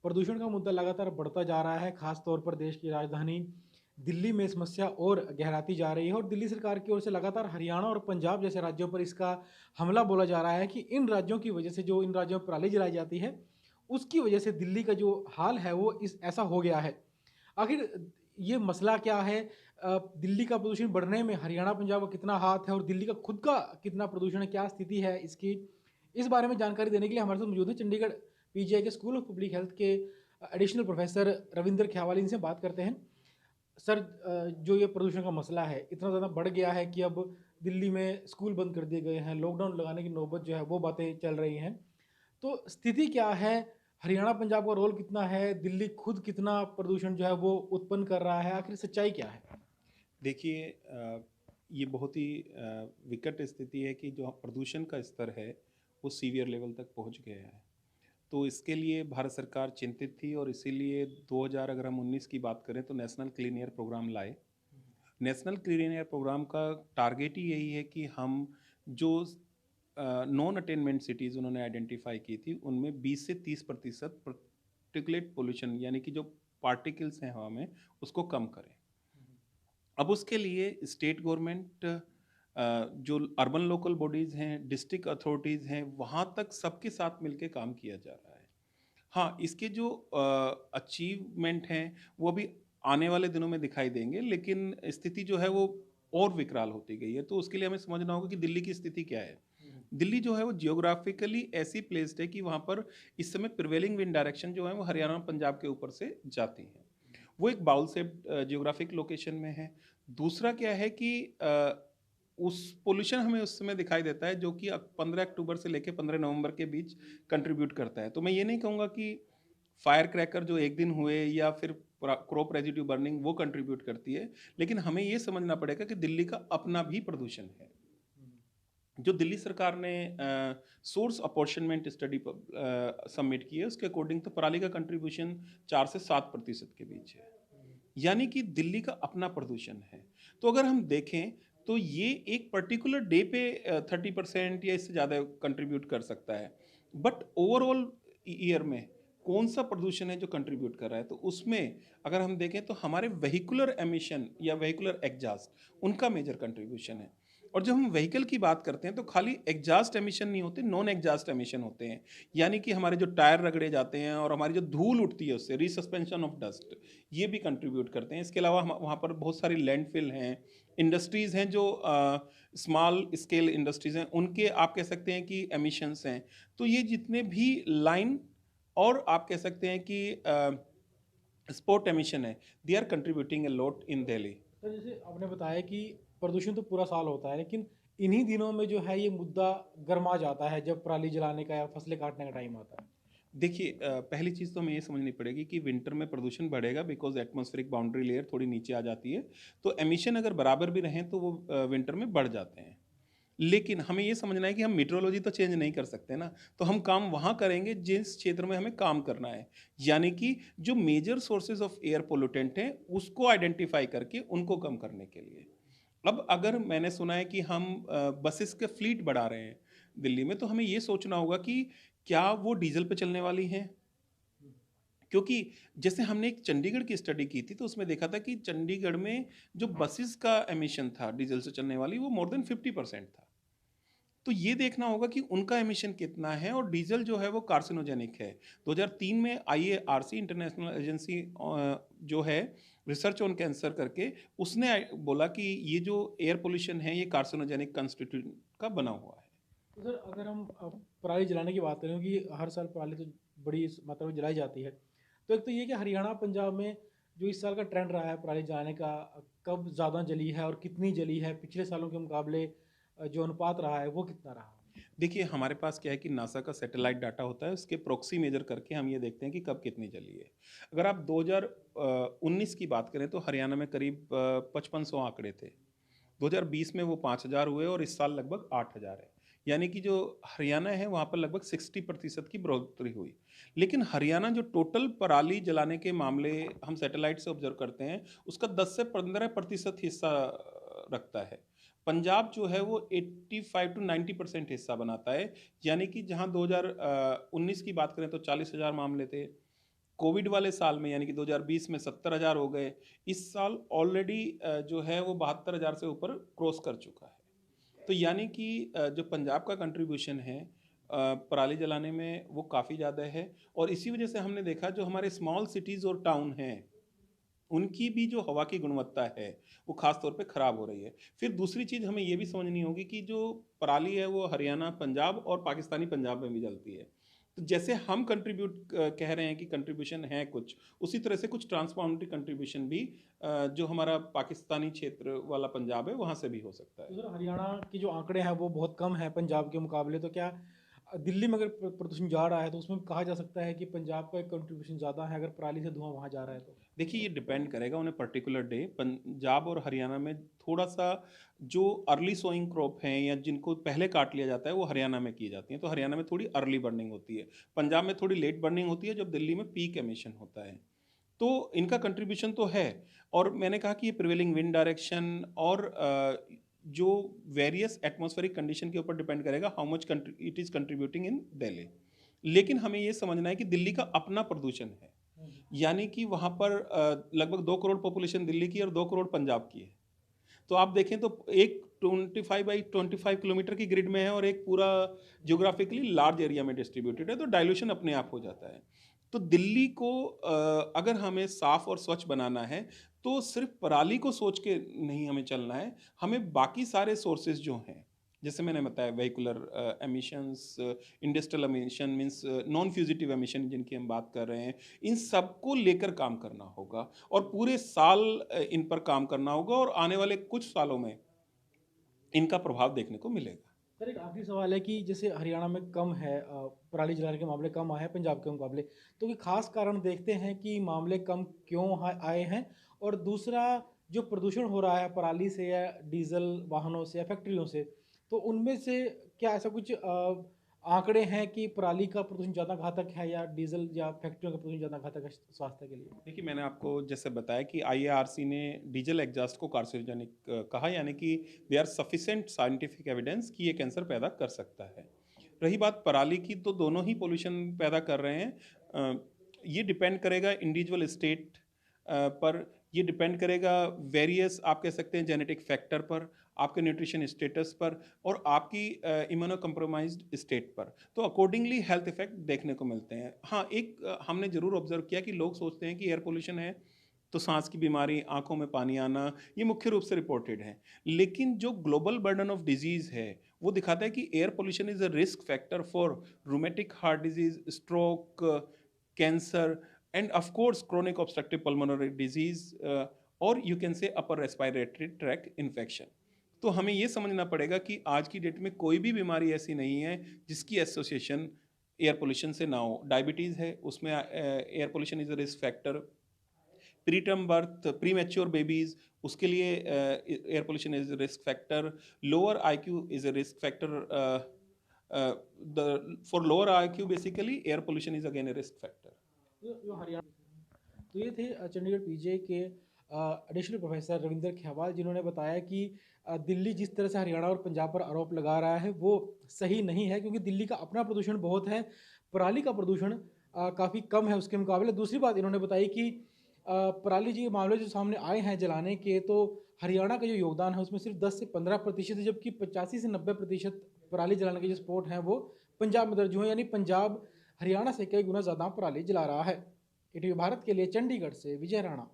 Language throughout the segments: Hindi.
प्रदूषण का मुद्दा लगातार बढ़ता जा रहा है, खास तौर पर देश की राजधानी दिल्ली में समस्या और गहराती जा रही है और दिल्ली सरकार की ओर से लगातार हरियाणा और पंजाब जैसे राज्यों पर इसका हमला बोला जा रहा है कि इन राज्यों की वजह से जो इन राज्यों में पराली जलाई जाती है, उसकी वजह से दिल्ली का जो हाल है वो इस ऐसा हो गया है। आखिर ये मसला क्या है? दिल्ली का प्रदूषण बढ़ने में हरियाणा, पंजाब का कितना हाथ है और दिल्ली का खुद का कितना प्रदूषण है, क्या स्थिति है इसकी? इस बारे में जानकारी देने के लिए हमारे साथ मौजूद हैं चंडीगढ़ पीजीआई के स्कूल ऑफ पब्लिक हेल्थ के एडिशनल प्रोफेसर रविंदर ख्यावाली। इनसे बात करते हैं। सर, जो ये प्रदूषण का मसला है इतना ज़्यादा बढ़ गया है कि अब दिल्ली में स्कूल बंद कर दिए गए हैं, लॉकडाउन लगाने की नौबत जो है वो बातें चल रही हैं। तो स्थिति क्या है? हरियाणा, पंजाब का रोल कितना है? दिल्ली खुद कितना प्रदूषण जो है वो उत्पन्न कर रहा है? आखिर सच्चाई क्या है? देखिए ये बहुत ही विकट स्थिति है कि जो प्रदूषण का स्तर है वो सीवियर लेवल तक पहुंच गया है। तो इसके लिए भारत सरकार चिंतित थी और इसीलिए 2000 अगर हम 19 की बात करें तो नेशनल क्लीन एयर प्रोग्राम लाए। नेशनल क्लीन एयर प्रोग्राम का टारगेट ही यही है कि हम जो नॉन अटेनमेंट सिटीज़ उन्होंने आइडेंटिफाई की थी उनमें 20 से 30% पार्टिकुलेट पोल्यूशन यानी कि जो पार्टिकल्स हैं हवा में उसको कम करें। अब उसके लिए स्टेट गवर्नमेंट जो अर्बन लोकल बॉडीज़ हैं, डिस्ट्रिक्ट अथॉरिटीज़ हैं, वहाँ तक सबके साथ मिलके काम किया जा रहा है। हाँ, इसके जो अचीवमेंट हैं, वो अभी आने वाले दिनों में दिखाई देंगे, लेकिन स्थिति जो है वो और विकराल होती गई है। तो उसके लिए हमें समझना होगा कि दिल्ली की स्थिति क्या है। दिल्ली जो है वो जियोग्राफिकली ऐसी प्लेस्ड है कि वहाँ पर इस समय प्रिवेलिंग विंड डायरेक्शन जो है वो हरियाणा, पंजाब के ऊपर से जाती हैं। वो एक बाउल शेप्ड जियोग्राफिक लोकेशन में है। दूसरा क्या है कि उस पोल्यूशन हमें उस समय दिखाई देता है जो कि 15 अक्टूबर से लेके 15 नवंबर के बीच कंट्रीब्यूट करता है। तो मैं ये नहीं कहूँगा कि फायर क्रैकर जो एक दिन हुए या फिर क्रॉप रेजिड्यू बर्निंग वो कंट्रीब्यूट करती है, लेकिन हमें ये समझना पड़ेगा कि दिल्ली का अपना भी प्रदूषण है। जो दिल्ली सरकार ने सोर्स अपॉर्चनमेंट स्टडी सबमिट की है उसके अकॉर्डिंग तो पराली का कंट्रीब्यूशन 4 से 7% के बीच है, यानी कि दिल्ली का अपना प्रदूषण है। तो अगर हम देखें तो ये एक पर्टिकुलर डे पे 30% या इससे ज़्यादा कंट्रीब्यूट कर सकता है, बट ओवरऑल ईयर में कौन सा प्रदूषण है जो कंट्रीब्यूट कर रहा है, तो उसमें अगर हम देखें तो हमारे व्हीकुलर एमिशन या व्हीकुलर एग्जॉस्ट उनका मेजर कंट्रीब्यूशन है। और जब हम व्हीकल की बात करते हैं तो खाली एग्जॉस्ट एमिशन नहीं होते, नॉन एग्जॉस्ट एमिशन होते हैं, यानी कि हमारे जो टायर रगड़े जाते हैं और हमारी जो धूल उठती है उससे रीसस्पेंशन ऑफ डस्ट, ये भी कंट्रीब्यूट करते हैं। इसके अलावा हम वहाँ पर बहुत सारी लैंडफिल हैं, इंडस्ट्रीज़ हैं जो स्मॉल स्केल इंडस्ट्रीज़ हैं, उनके आप कह सकते हैं कि एमिशंस हैं। तो ये जितने भी लाइन और आप कह सकते हैं कि स्पोर्ट एमिशन है, they are contributing a lot in Delhi. Sir, जैसे आपने बताया कि प्रदूषण तो पूरा साल होता है, लेकिन इन्हीं दिनों में जो है ये मुद्दा गर्मा जाता है जब पराली जलाने का या फसलें काटने का टाइम आता है। देखिए पहली चीज़ तो हमें ये समझनी पड़ेगी कि विंटर में प्रदूषण बढ़ेगा बिकॉज़ एटमॉस्फेरिक बाउंड्री लेयर थोड़ी नीचे आ जाती है। तो एमिशन अगर बराबर भी रहें तो वो विंटर में बढ़ जाते हैं। लेकिन हमें ये समझना है कि हम मीटरोलॉजी तो चेंज नहीं कर सकते ना, तो हम काम वहाँ करेंगे जिस क्षेत्र में हमें काम करना है। यानी कि जो major sources of air pollutant हैं, उसको आइडेंटिफ़ाई करके उनको कम करने के लिए। अब अगर मैंने सुना है कि हम बसेस के फ्लीट बढ़ा रहे हैं दिल्ली में, तो हमें ये सोचना होगा कि क्या वो डीज़ल पे चलने वाली हैं? क्योंकि जैसे हमने एक चंडीगढ़ की स्टडी की थी, तो उसमें देखा था कि चंडीगढ़ में जो बसेस का एमिशन था डीज़ल से चलने वाली, वो मोर देन 50% था। तो ये देखना होगा कि उनका एमिशन कितना है और डीज़ल जो है वो कार्सिनोजेनिक है। 2003 में आईएआरसी इंटरनेशनल एजेंसी जो है रिसर्च ऑन कैंसर करके उसने बोला कि ये जो एयर पोल्यूशन है ये कार्सिनोजेनिक कंस्टिट्यूएंट का बना हुआ है। तो सर, अगर हम पराली जलाने की बात करें कि हर साल पराली तो बड़ी मात्रा में जलाई जाती है, तो एक तो ये कि हरियाणा, पंजाब में जो इस साल का ट्रेंड रहा है पराली जलाने का, कब ज़्यादा जली है और कितनी जली है? पिछले सालों के मुकाबले जो अनुपात रहा है वो कितना रहा? देखिए हमारे पास क्या है कि नासा का सैटेलाइट डाटा होता है, उसके प्रॉक्सी मेजर करके हम ये देखते हैं कि कब कितनी जली है। अगर आप 2019 की बात करें तो हरियाणा में करीब 5500 आंकड़े थे। 2020 में वो 5000 हुए और इस साल लगभग 8000 है। यानी कि जो हरियाणा है वहाँ पर लगभग 60% की बढ़ोतरी हुई। लेकिन हरियाणा जो टोटल पराली जलाने के मामले हम सैटेलाइट से ऑब्जर्व करते हैं उसका 10 से 15% हिस्सा रखता है। पंजाब जो है वो 85 टू 90% हिस्सा बनाता है। यानी कि जहाँ 2019 की बात करें तो 40,000 मामले थे, कोविड वाले साल में यानी कि 2020 में 70,000 हो गए। इस साल ऑलरेडी जो है वो 72,000 से ऊपर क्रॉस कर चुका है। तो यानी कि जो पंजाब का कंट्रीब्यूशन है पराली जलाने में वो काफ़ी ज़्यादा है और इसी वजह से हमने देखा जो हमारे स्मॉल सिटीज़ और टाउन हैं उनकी भी जो हवा की गुणवत्ता है वो ख़ास तौर पे ख़राब हो रही है। फिर दूसरी चीज़ हमें ये भी समझनी होगी कि जो पराली है वो हरियाणा, पंजाब और पाकिस्तानी पंजाब में भी जलती है। तो जैसे हम कह रहे हैं कि कंट्रीब्यूशन है कुछ, उसी तरह से कुछ ट्रांसबाउंडरी कंट्रीब्यूशन भी जो हमारा पाकिस्तानी क्षेत्र वाला पंजाब है वहाँ से भी हो सकता है। तो सर हरियाणा के जो आंकड़े हैं वो बहुत कम है पंजाब के मुकाबले, तो क्या दिल्ली में अगर प्रदूषण जा रहा है तो उसमें कहा जा सकता है कि पंजाब का एक कंट्रीब्यूशन ज़्यादा है अगर पराली से धुआं वहाँ जा रहा है तो? देखिए ये डिपेंड करेगा on a particular day. Punjab और हरियाणा में थोड़ा-सा जो अर्ली सोइंग क्रॉप हैं या जिनको पहले काट लिया जाता है वो हरियाणा में की जाती हैं। तो हरियाणा में थोड़ी अर्ली बर्निंग होती है। पंजाब में थोड़ी लेट बर्निंग होती है जब दिल्ली में पीक एमिशन होता है। तो इनका कंट्रीब्यूशन तो है और मैंने कहा कि ये प्रिवेलिंग विंड डायरेक्शन और जो वेरियस एटमॉस्फेरिक कंडीशन के ऊपर डिपेंड करेगा how much it is contributing इन दिल्ली। लेकिन हमें ये समझना है कि दिल्ली का अपना प्रदूषण है। यानी कि वहाँ पर लगभग 2 करोड़ पॉपुलेशन दिल्ली की और 2 करोड़ पंजाब की है। तो आप देखें तो एक 25 बाई 25 किलोमीटर की ग्रिड में है और एक पूरा ज्योग्राफिकली लार्ज एरिया में डिस्ट्रीब्यूटेड है, तो डाइल्यूशन अपने आप हो जाता है। तो दिल्ली को अगर हमें साफ और स्वच्छ बनाना है, तो सिर्फ पराली को सोच के नहीं हमें चलना है, हमें बाकी सारे सोर्सेज जो हैं, जैसे मैंने बताया vehicular emissions, industrial emission means non fugitive emission जिनकी हम बात कर रहे हैं, इन सबको लेकर काम करना होगा और पूरे साल इन पर काम करना होगा और आने वाले कुछ सालों में इनका प्रभाव देखने को मिलेगा। सर एक आखिरी सवाल है कि जैसे हरियाणा में कम है पराली जलाने के मामले कम आए हैं पंजाब के मुकाबले, तो कोई खास कारण देखते हैं कि मामले कम क्यों आए हैं? और दूसरा, जो प्रदूषण हो रहा है पराली से या डीजल वाहनों से या फैक्ट्रियों से, तो उनमें से क्या ऐसा कुछ आंकड़े हैं कि पराली का प्रदूषण ज़्यादा घातक है या डीजल या फैक्ट्रियों का प्रदूषण ज़्यादा घातक है स्वास्थ्य के लिए? देखिए मैंने आपको जैसे बताया कि आईएआरसी ने डीजल एग्जॉस्ट को कार्सिनोजेनिक कहा, यानी कि they are sufficient scientific evidence कि ये कैंसर पैदा कर सकता है। रही बात पराली की, तो दोनों ही पोल्यूशन पैदा कर रहे हैं। ये डिपेंड करेगा इंडिविजुअल स्टेट पर, ये डिपेंड करेगा वेरियस आप कह सकते हैं जेनेटिक फैक्टर पर, आपके न्यूट्रिशन स्टेटस पर और आपकी इम्यूनो कम्प्रोमाइज्ड स्टेट पर। तो अकॉर्डिंगली हेल्थ इफेक्ट देखने को मिलते हैं। हाँ, एक हमने ज़रूर ऑब्जर्व किया कि लोग सोचते हैं कि एयर पोल्यूशन है तो सांस की बीमारी, आंखों में पानी आना, ये मुख्य रूप से रिपोर्टेड है। लेकिन जो ग्लोबल बर्डन ऑफ डिजीज़ है वो दिखाता है कि air pollution is a risk factor for rheumatic heart disease, stroke, cancer and of course chronic obstructive pulmonary disease or you can say upper respiratory tract infection। तो हमें ये समझना पड़ेगा कि आज की डेट में कोई भी बीमारी ऐसी नहीं है जिसकी एसोसिएशन एयर पोल्यूशन से ना हो। डायबिटीज़ है, उसमें air pollution is a risk factor. Pre term birth, pre mature babies, उसके लिए air pollution is a risk factor. Lower IQ is a risk factor. For lower IQ basically air pollution is again a risk factor. जो हरियाणा, तो ये थे चंडीगढ़ पीजे के एडिशनल प्रोफेसर रविंदर ख्यावाल, जिन्होंने बताया कि दिल्ली जिस तरह से हरियाणा और पंजाब पर आरोप लगा रहा है वो सही नहीं है, क्योंकि दिल्ली का अपना प्रदूषण बहुत है, पराली का प्रदूषण काफ़ी कम है उसके मुकाबले। दूसरी बात इन्होंने बताई कि पराली जी के मामले जो सामने आए हैं जलाने के, तो हरियाणा का जो योगदान है उसमें सिर्फ 10 से 15% है, जबकि 85 से 90% पराली जलाने के जो स्पॉट हैं वो पंजाब में दर्ज हुए हैं, यानी पंजाब हरियाणा से कई गुना ज़्यादा पराली जला रहा है। ईटीवी भारत के लिए चंडीगढ़ से विजय राणा।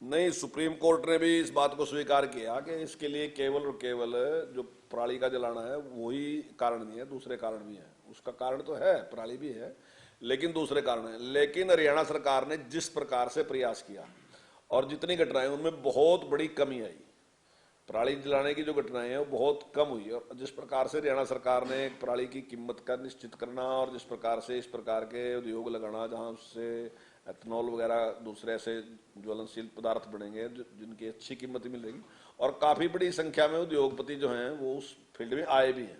नहीं, सुप्रीम कोर्ट ने भी इस बात को स्वीकार किया कि इसके लिए केवल और केवल जो पराली का जलाना है वही कारण नहीं है, दूसरे कारण भी हैं। उसका कारण तो है, पराली भी है, लेकिन दूसरे कारण हैं। लेकिन हरियाणा सरकार ने जिस प्रकार से प्रयास किया और जितनी घटनाएं, उनमें बहुत बड़ी कमी आई। पराली जलाने की जो घटनाएं हैं वो बहुत कम हुई है। और जिस प्रकार से हरियाणा सरकार ने पराली की कीमत का निश्चित करना और जिस प्रकार से इस प्रकार के उद्योग लगाना जहां उससे एथनॉल वगैरह दूसरे ऐसे ज्वलनशील पदार्थ बनेंगे जिनकी अच्छी कीमत मिलेगी, और काफ़ी बड़ी संख्या में उद्योगपति जो हैं वो उस फील्ड में आए भी हैं।